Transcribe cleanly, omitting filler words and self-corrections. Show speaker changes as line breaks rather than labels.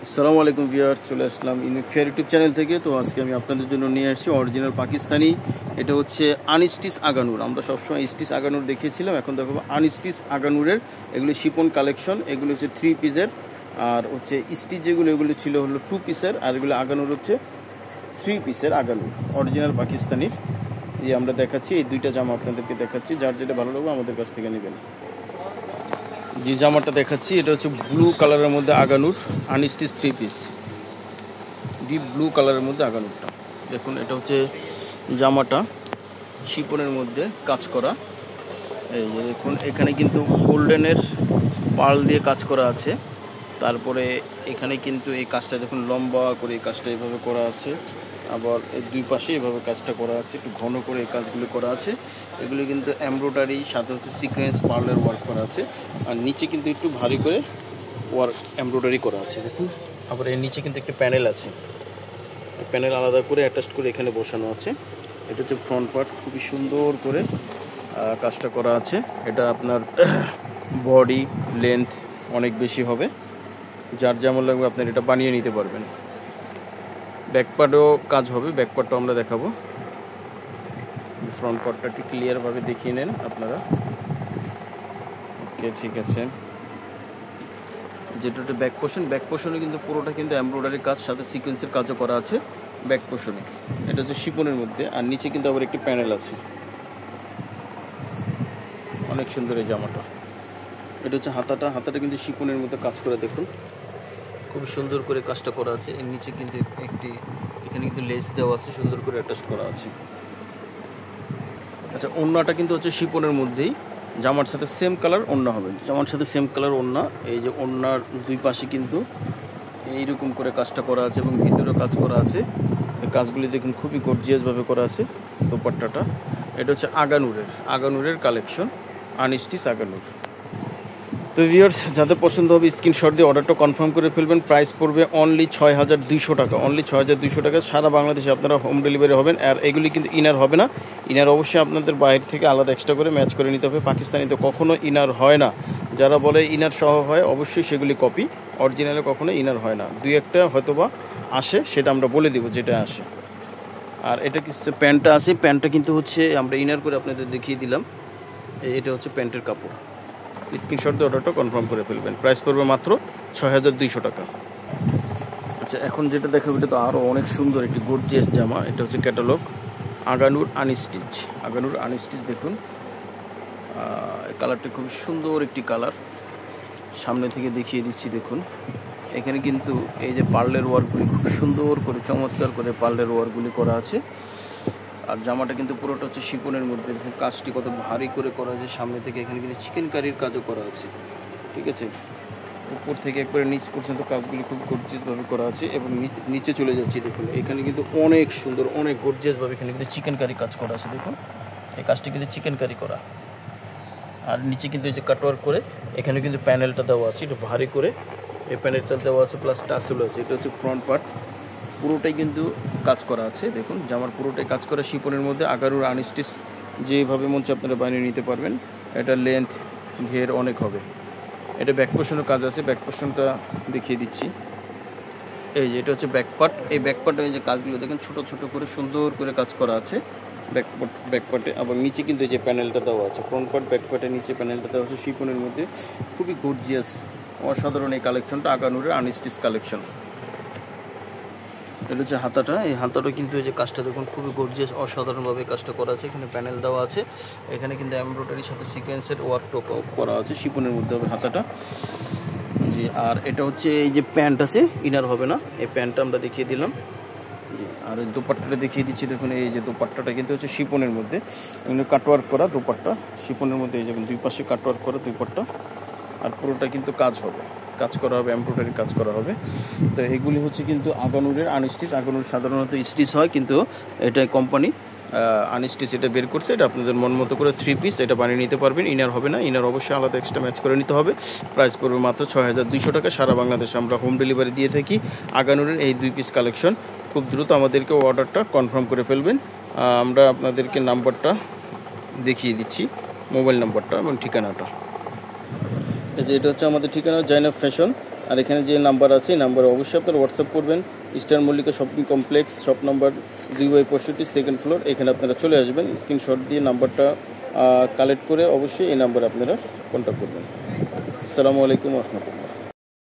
আসসালামু আলাইকুম ভিউয়ার্স, চলে আসলাম ইউনিক ফেয়ার ইউটিউব চ্যানেল থেকে। তো আজকে আমি আপনাদের জন্য নিয়ে আসছি অরিজিনাল পাকিস্তানি। এটা হচ্ছে আনস্টিচ আগানুর। আমরা সবসময় স্টিচ আগানুর দেখিয়েছিলাম, এখন দেখো আনস্টিচ আগানুরের। এগুলি শিপন কালেকশন, এগুলো হচ্ছে 3 পিসের। আর হচ্ছে স্টিচ যেগুলো এগুলো ছিল হলো 2 পিসের, আর এগুলো আগানুর হচ্ছে 3 পিসের আগানুর অরিজিনাল পাকিস্তানির। এই আমরা দেখাচ্ছি, এই দুইটা জামা আপনাদেরকে দেখাচ্ছি, যার যেটা ভালো লাগবে আমাদের কাছ থেকে নেবেন। যে জামাটা দেখাচ্ছি এটা হচ্ছে ব্লু কালারের মধ্যে Aganoor unstitch 3 piece, deep blue কালারের মধ্যে আগানুরটা দেখুন। এটা হচ্ছে জামাটা শিপনের মধ্যে কাজ করা। এই যে দেখুন, এখানে কিন্তু গোল্ডেনের পার্ল দিয়ে কাজ করা আছে। তারপরে এখানে কিন্তু এই কাজটা দেখুন লম্বা করে এই কাজটা এভাবে করা আছে, আবার এই দুই পাশে এভাবে কাজটা করা আছে, একটু ঘন করে এই কাজগুলো করা আছে। এগুলি কিন্তু এমব্রয়ডারি সাথে হচ্ছে সিকোয়েন্স পার্লের ওয়ার্ক করা আছে, আর নিচে কিন্তু একটু ভারী করে ওয়ার্ক এমব্রয়ডারি করা আছে দেখুন। আবার এর নিচে কিন্তু একটা প্যানেল আছে, প্যানেল আলাদা করে অ্যাটাচ করে এখানে বসানো আছে। এটা হচ্ছে ফ্রন্ট পার্ট, খুবই সুন্দর করে কাজটা করা আছে। এটা আপনার বডি লেন্থ অনেক বেশি হবে, যার যেমন লাগবে আপনার এটা বানিয়ে নিতে পারবেন। ব্যাকপার্টও কাজ হবে, ব্যাকপার্টটাও আমরা দেখাবো। ফ্রন্ট পার্টটা একটু ক্লিয়ারভাবে দেখিয়ে নেন আপনারা। ওকে, ঠিক আছে। যেটা ব্যাক পোর্শনে কিন্তু পুরোটা কিন্তু এমব্রয়ডারি কাজ সাথে সিকোয়েন্সের কাজও করা আছে ব্যাক পোর্শনে। এটা হচ্ছে শিপনের মধ্যে, আর নিচে কিন্তু আবার একটি প্যানেল আছে। অনেক সুন্দর এই জামাটা। এটা হচ্ছে হাতাটা কিন্তু শিপনের মধ্যে কাজ করে দেখুন, খুব সুন্দর করে কাজটা করা আছে। এর নিচে কিন্তু এখানে কিন্তু লেস দেওয়া আছে, সুন্দর করে অ্যাটাচ করা আছে। আচ্ছা, ওড়নাটা কিন্তু হচ্ছে শিপনের মধ্যেই, জামার সাথে সেম কালার ওড়না হবে, জামার সাথে সেম কালার ওড়না। এই যে ওড়নার দুই পাশে কিন্তু এইরকম করে কাজটা করা আছে এবং ভিতরেও কাজ করা আছে। এই কাজগুলি দেখুন খুবই গর্জিয়াসভাবে করা আছে। দোপাট্টাটা এটা হচ্ছে আগানুরের কালেকশন, আনস্টিচ আগানুর। তো ভিউয়ার্স, যাদের পছন্দ হবে স্ক্রিনশট দিয়ে অর্ডারটা কনফার্ম করে ফেলবেন। প্রাইস পড়বে অনলি ৬,২০০ টাকা, অনলি ৬,২০০ টাকা। সারা বাংলাদেশে আপনারা হোম ডেলিভারি হবেন। আর এগুলি কিন্তু ইনার হবে না, ইনার অবশ্যই আপনাদের বাইরে থেকে আলাদা এক্সট্রা করে ম্যাচ করে নিতে হবে। পাকিস্তানিতে কখনো ইনার হয় না, যারা বলে ইনার সহ হয় অবশ্যই সেগুলি কপি, অরিজিনালে কখনো ইনার হয় না। দুই একটা হয়তোবা আসে, সেটা আমরা বলে দিব যেটা আসে। আর এটা কি প্যান্টটা আছে, প্যান্টটা কিন্তু হচ্ছে আমরা ইনার করে আপনাদের দেখিয়ে দিলাম। এটা হচ্ছে প্যান্টের কাপড়। স্ক্রিনশট দিয়ে অর্ডারটা কনফার্ম করে ফেলবেন। প্রাইস পড়বে মাত্র ৬,২০০ টাকা। আচ্ছা, এখন যেটা দেখাবো এটা তো আরও অনেক সুন্দর একটি গর্জিয়াস জামা। এটা হচ্ছে ক্যাটালগ আগানুর আনস্টিচ দেখুন। কালারটা খুব সুন্দর একটি কালার, সামনে থেকে দেখিয়ে দিচ্ছি দেখুন। এখানে কিন্তু এই যে পার্লের ওয়ার্কগুলি খুব সুন্দর করে চমৎকার করে পার্লের ওয়ার্কগুলি করা আছে। আর জামাটা কিন্তু পুরোটা হচ্ছে শিপনের মধ্যে, কাজটি কত ভারী করে করা আছে সামনে থেকে। এখানে কিন্তু চিকেন কারির কাজও করা আছে, ঠিক আছে। উপর থেকে একবারে নিচ পর্যন্ত কাজগুলি খুব গর্জিয়াসভাবে করা আছে। এবং নিচে চলে যাচ্ছি দেখুন, এখানে কিন্তু অনেক সুন্দর অনেক গর্জিয়াসভাবে এখানে কিন্তু চিকেন কারি কাজ করা আছে দেখুন। এই কাজটি কিন্তু চিকেন কারি করা। আর নিচে কিন্তু এই যে কাটওয়ার্ক করে এখানে কিন্তু প্যানেলটা দেওয়া আছে, একটু ভারী করে এই প্যানেলটা দেওয়া আছে, প্লাস টাসেল আছে। এটা হচ্ছে ফ্রন্ট পার্ট, পুরোটাই কিন্তু কাজ করা আছে দেখুন। জামার পুরোটাই কাজ করা শিপনের মধ্যে। আগানুর আনস্টিচ যেভাবে মন চায় আপনারা বানিয়ে নিতে পারবেন। এটা লেন্থ ঘের অনেক হবে। এটা ব্যাক পোর্শনের কাজ আছে, ব্যাক পোর্শনটা দেখিয়ে দিচ্ছি। এই যে এটা হচ্ছে ব্যাকপার্ট, এই ব্যাকপার্টে এই যে কাজগুলো দেখেন ছোট ছোট করে সুন্দর করে কাজ করা আছে ব্যাকপার্টে। আবার নিচে কিন্তু এই যে প্যানেলটা দেওয়া আছে, ফ্রন্ট পার্ট ব্যাকপার্টের নিচে প্যানেলটা দেওয়া আছে শিপনের মধ্যে। খুবই গর্জিয়াস অসাধারণ এই কালেকশনটা, আগানুরের আনস্টিচ কালেকশন। এটা হচ্ছে হাতাটা, এই হাতাটা কিন্তু এই যে কাজটা দেখুন খুবই গর্জিয়াস অসাধারণভাবে কাজটা করা আছে। এখানে প্যানেল দেওয়া আছে, এখানে কিন্তু এমব্রয়ডারির সাথে সিকোয়েন্সের ওয়ার্কটাও করা আছে, শিপনের মধ্যে হবে হাতাটা। জি, আর এটা হচ্ছে এই যে প্যান্ট আছে, ইনার হবে না, এই প্যান্টটা আমরা দেখিয়ে দিলাম। জি, আর এই দোপাট্টাটা দেখিয়ে দিচ্ছি দেখুন। এই যে দোপাট্টাটা কিন্তু হচ্ছে শিপনের মধ্যে, এমনি কাটওয়ার্ক করা দোপাট্টা শিপনের মধ্যে। এই যেমন দুই পাশে কাটওয়ার্ক করা দোপাট্টা, আর পুরোটা কিন্তু কাজ করা হবে, এমব্রয়ডারি কাজ করা হবে। তো এগুলি হচ্ছে কিন্তু আগানুরের আনস্টিচ। আগানুর সাধারণত স্টিচ হয়, কিন্তু এটা কোম্পানি আনস্টিচ এটা বের করছে। এটা আপনাদের মন মতো করে 3 পিস এটা বানিয়ে নিতে পারবেন। ইনার হবে না, ইনার অবশ্যই আলাদা এক্সট্রা ম্যাচ করে নিতে হবে। প্রাইস পড়বে মাত্র ৬,২০০ টাকা। সারা বাংলাদেশে আমরা হোম ডেলিভারি দিয়ে থাকি। আগানুরের এই 2 পিস কালেকশন খুব দ্রুত আমাদেরকে অর্ডারটা কনফার্ম করে ফেলবেন। আমরা আপনাদেরকে নাম্বারটা দেখিয়ে দিচ্ছি, মোবাইল নাম্বারটা এবং ঠিকানাটা। এই যে এটা হচ্ছে আমাদের ঠিকানা, জাইনাব ফ্যাশন, আর এখানে যে নাম্বার আছে এই নাম্বারে অবশ্যই আপনারা হোয়াটসঅ্যাপ করবেন। Eastern Mallika shopping complex, shop number 2/65, second floor. এখানে আপনারা চলে আসবেন, স্ক্রিনশট দিয়ে নাম্বারটা কালেক্ট করে অবশ্যই এই নাম্বারে আপনারা কন্ট্যাক্ট করবেন। আসসালামু আলাইকুম ওয়া রাহমাতুল্লাহ।